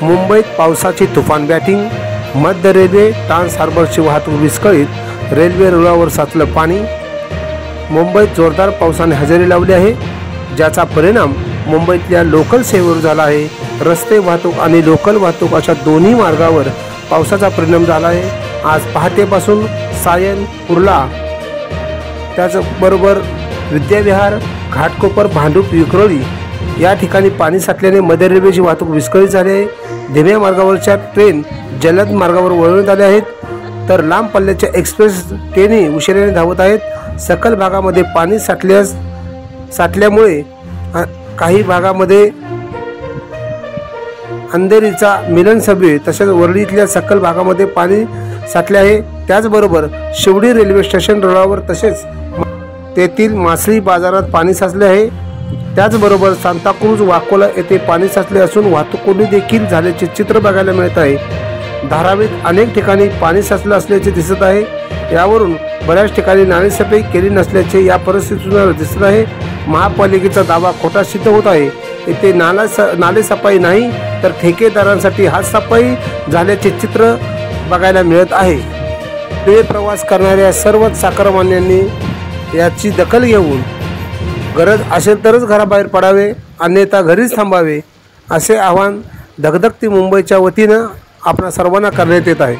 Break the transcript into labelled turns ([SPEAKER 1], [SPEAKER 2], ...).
[SPEAKER 1] मुंबईत पावसाची तुफान बॅटिंग, मध्य रेल्वे ट्रान्स हार्बरची वाहतूक विस्कळीत, रेल्वे रुळावर साचलं पाणी। मुंबईत जोरदार पावसाने हजेरी लावली आहे, ज्याचा परिणाम मुंबईतल्या लोकल सेवेवर झाला आहे। रस्ते वाहतूक आणि लोकल वाहतूक अशा दोन्ही मार्गावर पावसाचा परिणाम झाला आहे। आज पहाटेपासून सायन, कुर्ला, त्याचबरोबर विद्याविहार, घाटकोपर, भांडूप, विक्रोळी या ठिकाणी पाणी साठल्याने मध्य रेल्वेची वाहतूक विस्कळीत झाली आहे। धीम्या मार्गावरच्या ट्रेन जलद मार्गावर वळवण्यात आल्या आहेत, तर लांब पल्ल्याच्या एक्सप्रेस ट्रेनही उशिराने धावत आहेत। सखल भागामध्ये पाणी साठल्यामुळे काही भागामध्ये अंधेरीचा मिलन तसेच वरळीतल्या सखल भागामध्ये पाणी साठले आहे। त्याचबरोबर शिवडी रेल्वे स्टेशन रुळावर तसेच तेथील मासळी बाजारात पाणी साचले आहे। त्याचबरोबर सांताक्रूज, वाकोला येथे पाणी साचले असून वाहतूक कोंडी देखील झाल्याचे चित्र बघायला मिळत आहे। धारावीत अनेक ठिकाणी पाणी साचले असल्याचे दिसत आहे। यावरून बऱ्याच ठिकाणी नालेसफाई केली नसल्याचे या परिस्थितीतून दिसत आहे। महापालिकेचा दावा खोटा सिद्ध होत आहे। येथे नालेसफाई नाही तर ठेकेदारांसाठी हातसफाई झाल्याचे चित्र बघायला मिळत आहे। रेल्वे प्रवास करणाऱ्या सर्वच चाकरमान्यांनी याची दखल घेऊन गरज असेल तरच घराबाहेर पडावे, अन्यथा घरीच थांबावे, असे आवाहन धगधगती मुंबईच्या वतीनं आपणा सर्वांना करण्यात येत आहे।